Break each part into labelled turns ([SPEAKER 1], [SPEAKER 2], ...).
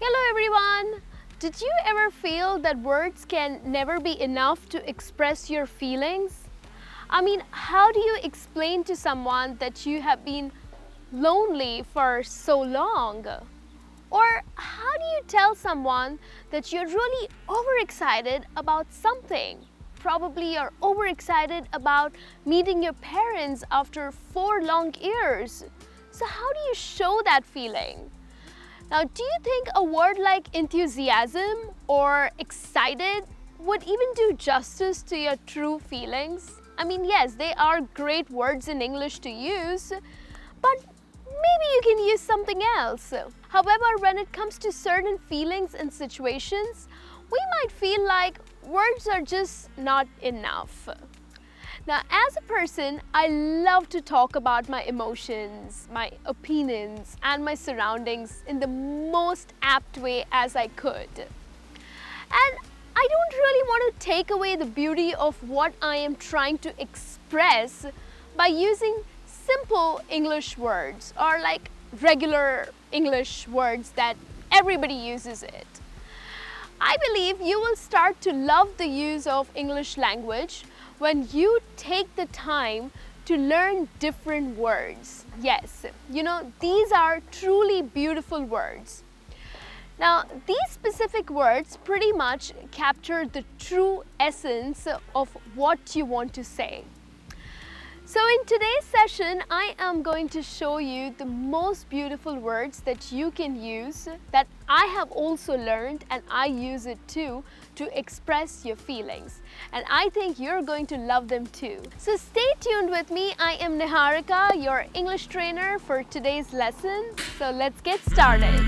[SPEAKER 1] Hello everyone! Did you ever feel that words can never be enough to express your feelings? I mean, how do you explain to someone that you have been lonely for so long? Or how do you tell someone that you're really overexcited about something? Probably you're overexcited about meeting your parents after 4 long years. So how do you show that feeling? Now, do you think a word like enthusiasm or excited would even do justice to your true feelings? I mean, yes, they are great words in English to use, but maybe you can use something else. However, when it comes to certain feelings and situations, we might feel like words are just not enough. Now, as a person, I love to talk about my emotions, my opinions, and my surroundings in the most apt way as I could. And I don't really want to take away the beauty of what I am trying to express by using simple English words or like regular English words that everybody uses it. I believe you will start to love the use of English language when you take the time to learn different words. Yes, these are truly beautiful words. Now, these specific words pretty much capture the true essence of what you want to say. So in today's session, I am going to show you the most beautiful words that you can use that I have also learned, and I use it too to express your feelings. And I think you're going to love them too. So stay tuned with me. I am Niharika, your English trainer for today's lesson. So let's get started.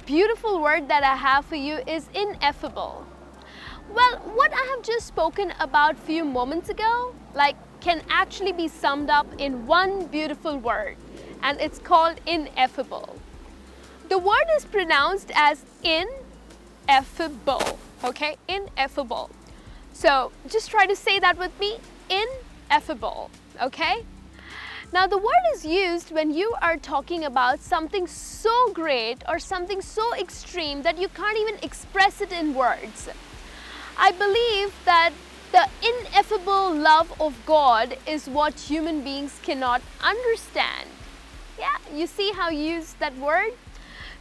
[SPEAKER 1] Beautiful word that I have for you is ineffable. Well, what I have just spoken about few moments ago, can actually be summed up in one beautiful word, and it's called ineffable. The word is pronounced as ineffable, okay? Ineffable. So just try to say that with me, ineffable, okay? Now, the word is used when you are talking about something so great or something so extreme that you can't even express it in words. I believe that the ineffable love of God is what human beings cannot understand. Yeah, you see how you use that word?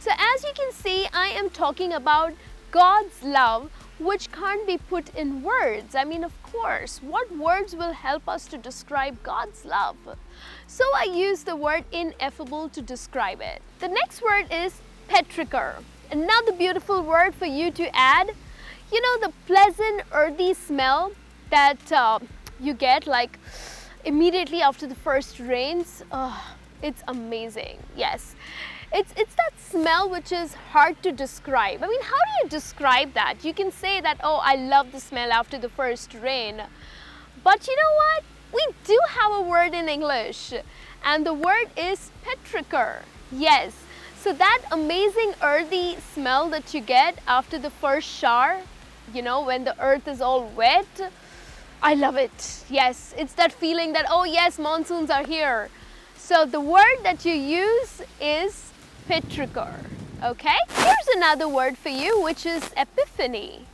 [SPEAKER 1] So as you can see, I am talking about God's love, which can't be put in words. I mean, of course, what words will help us to describe God's love? So I use the word ineffable to describe it. The next word is Petrichor. Another beautiful word for you to add. You know, the pleasant earthy smell that you get immediately after the first rains. It's amazing. Yes. It's that smell which is hard to describe. I mean, how do you describe that? You can say that, oh, I love the smell after the first rain. But you know what? We do have a word in English, and the word is Petrichor. Yes. So that amazing earthy smell that you get after the first shower, when the earth is all wet, I love it. Yes, it's that feeling that, oh yes, monsoons are here. So the word that you use is Petrichor, okay? Here's another word for you, which is Epiphany.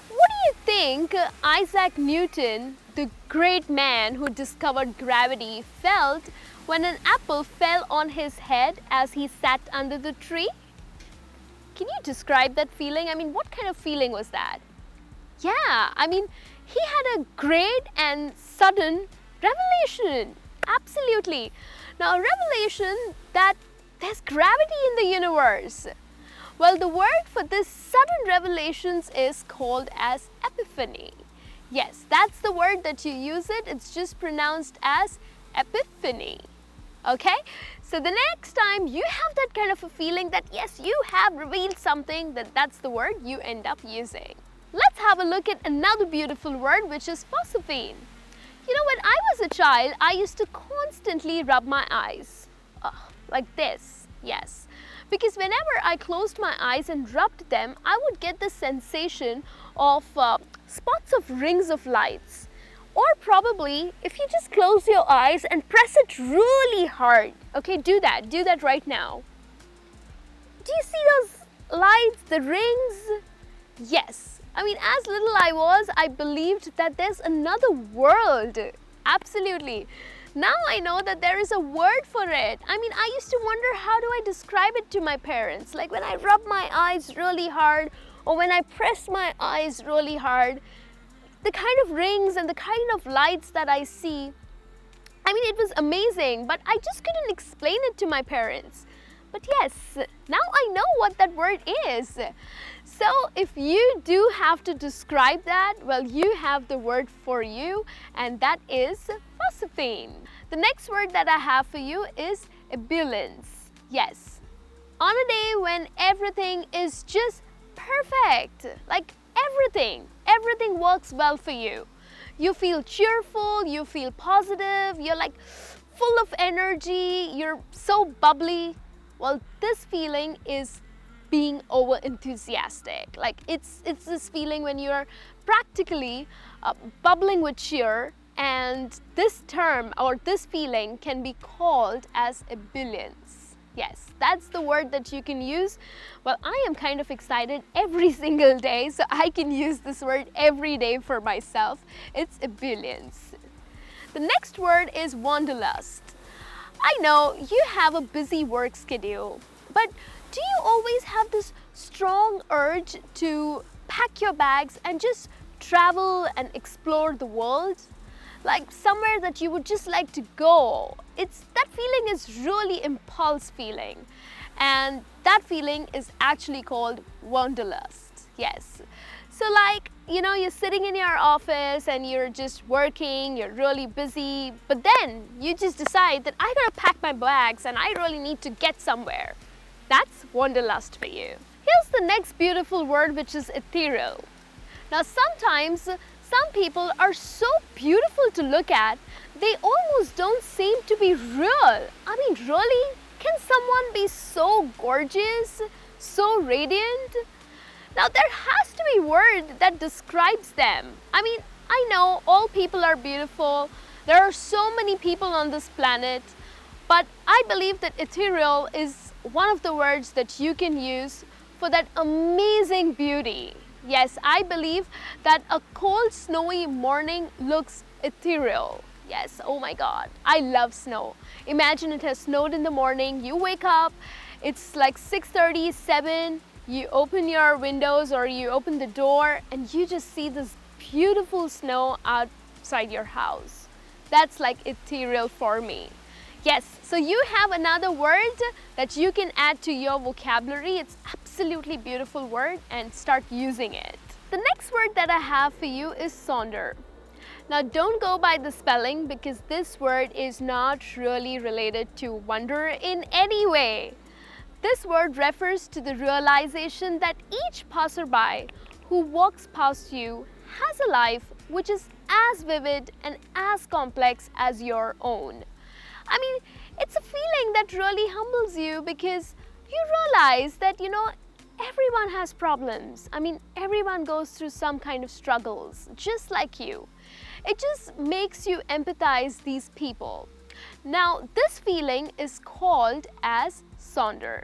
[SPEAKER 1] What do you think Isaac Newton, the great man who discovered gravity, felt when an apple fell on his head as he sat under the tree? Can you describe that feeling? I mean, what kind of feeling was that? Yeah, I mean, he had a great and sudden revelation. Absolutely. Now, a revelation that there's gravity in the universe. Well, the word for this sudden revelations is called as Epiphany. Yes, that's the word that you use it. It's just pronounced as Epiphany. Okay? So the next time you have that kind of a feeling that yes, you have revealed something, that's the word you end up using. Let's have a look at another beautiful word, which is phosphine. When I was a child, I used to constantly rub my eyes. Like this, yes. because whenever I closed my eyes and rubbed them, I would get the sensation of spots of rings of lights. Or probably if you just close your eyes and press it really hard. Okay, do that right now. Do you see those lights, the rings? Yes. I mean, as little I was, I believed that there's another world. Absolutely. Now I know that there is a word for it. I mean, I used to wonder, how do I describe it to my parents? Like when I rub my eyes really hard, or when I press my eyes really hard, the kind of rings and the kind of lights that I see, I mean, it was amazing, but I just couldn't explain it to my parents. But yes, now I know what that word is. So if you do have to describe that, well, you have the word for you, and that is phosphine. The next word that I have for you is ebullience. Yes, on a day when everything is just perfect, like everything works well for you. You feel cheerful, you feel positive, you're like full of energy, you're so bubbly. Well, this feeling is being over enthusiastic. Like it's this feeling when you're practically bubbling with cheer, and this term or this feeling can be called as ebullience. Yes, that's the word that you can use. Well, I am kind of excited every single day, so I can use this word every day for myself. It's ebullience. The next word is wanderlust. I know you have a busy work schedule, but do you always have this strong urge to pack your bags and just travel and explore the world? Like somewhere that you would just like to go. That feeling is really impulse feeling, and that feeling is actually called wanderlust. Yes. So like, you know, you're sitting in your office and you're just working, you're really busy, but then you just decide that I gotta pack my bags and I really need to get somewhere. That's wanderlust for you. Here's the next beautiful word, which is ethereal. Now sometimes some people are so beautiful to look at, they almost don't seem to be real. I mean, really? Can someone be so gorgeous, so radiant? Now there has to be a word that describes them. I mean, I know all people are beautiful. There are so many people on this planet, but I believe that ethereal is one of the words that you can use for that amazing beauty. Yes, I believe that a cold, snowy morning looks ethereal. Yes, oh my God, I love snow. Imagine it has snowed in the morning, you wake up, it's like 6:30, 7, you open your windows or you open the door and you just see this beautiful snow outside your house. That's like ethereal for me. Yes, so you have another word that you can add to your vocabulary. It's absolutely beautiful word, and start using it. The next word that I have for you is sonder. Now don't go by the spelling, because this word is not really related to wonder in any way. This word refers to the realization that each passerby who walks past you has a life which is as vivid and as complex as your own. I mean, it's a feeling that really humbles you, because you realize that, you know, everyone has problems. I mean, everyone goes through some kind of struggles, just like you. It just makes you empathize these people. Now, this feeling is called as sonder.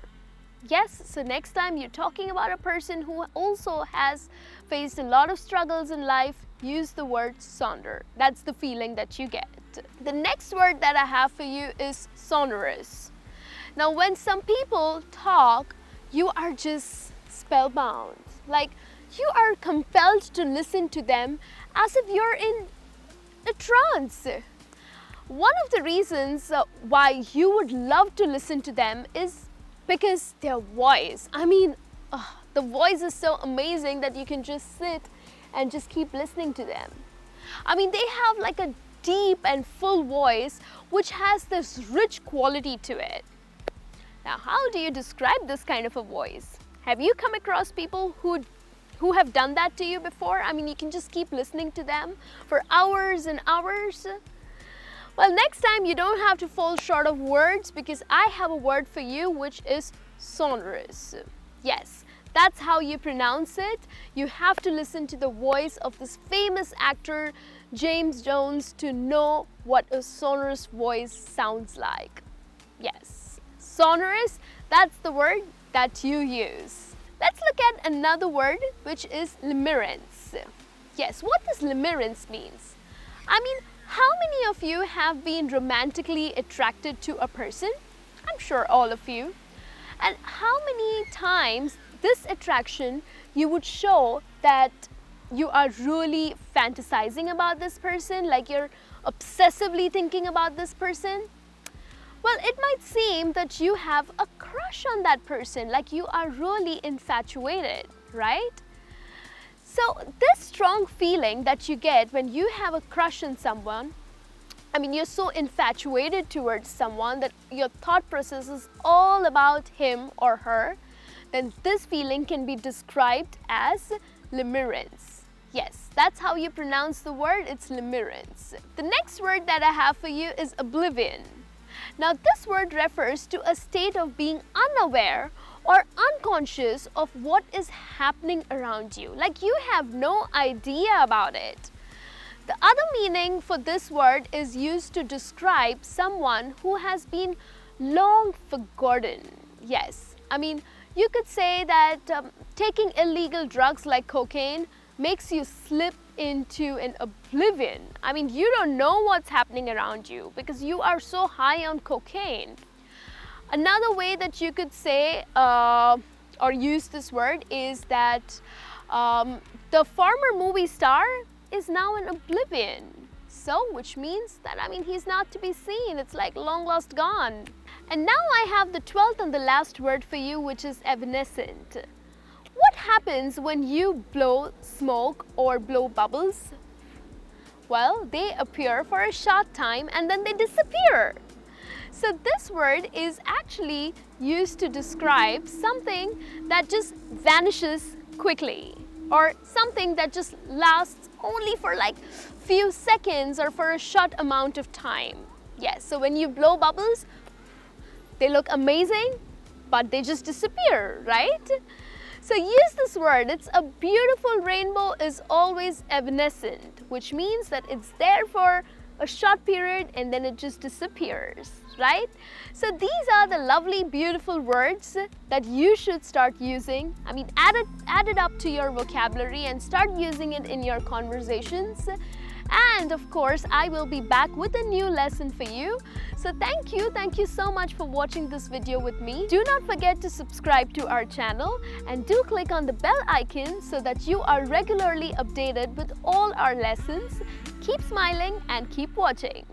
[SPEAKER 1] Yes, so next time you're talking about a person who also has faced a lot of struggles in life, use the word sonder. That's the feeling that you get. The next word that I have for you is sonorous. Now, when some people talk, you are just spellbound. Like, you are compelled to listen to them as if you're in a trance. One of the reasons why you would love to listen to them is because their voice. I mean, the voice is so amazing that you can just sit and just keep listening to them. I mean, they have like a deep and full voice which has this rich quality to it. Now, how do you describe this kind of a voice? Have you come across people who have done that to you before? I mean, you can just keep listening to them for hours and hours. Well, next time you don't have to fall short of words, because I have a word for you which is Sonorous. Yes, that's how you pronounce it. You have to listen to the voice of this famous actor James Jones to know what a sonorous voice sounds like. Yes, sonorous, that's the word that you use. Let's look at another word, which is Lemirance. Yes, what does Lemirance means? I mean, how many of you have been romantically attracted to a person? I'm sure all of you. And how many times this attraction you would show that you are really fantasizing about this person, like you're obsessively thinking about this person? Well, it might seem that you have a crush on that person, like you are really infatuated, right? So this strong feeling that you get when you have a crush on someone, I mean, you're so infatuated towards someone that your thought process is all about him or her, then this feeling can be described as Lemirance. Yes, that's how you pronounce the word, it's Lemirance. The next word that I have for you is Oblivion. Now, this word refers to a state of being unaware or unconscious of what is happening around you. Like you have no idea about it. The other meaning for this word is used to describe someone who has been long forgotten. Yes, I mean, you could say that taking illegal drugs like cocaine makes you slip into an oblivion. I mean, you don't know what's happening around you because you are so high on cocaine. Another way that you could say or use this word is that the former movie star is now in oblivion. So, which means that, I mean, he's not to be seen. It's like long lost gone. And now I have the 12th and the last word for you, which is evanescent. What happens when you blow smoke or blow bubbles? Well, they appear for a short time and then they disappear. So this word is actually used to describe something that just vanishes quickly, or something that just lasts only for like few seconds or for a short amount of time. Yes, so when you blow bubbles, they look amazing, but they just disappear, right? So use this word. It's a beautiful rainbow is always evanescent, which means that it's there for a short period and then it just disappears, right? So these are the lovely, beautiful words that you should start using. I mean, add it up to your vocabulary and start using it in your conversations. And of course, I will be back with a new lesson for you. So thank you so much for watching this video with me. Do not forget to subscribe to our channel and do click on the bell icon so that you are regularly updated with all our lessons. Keep smiling and keep watching.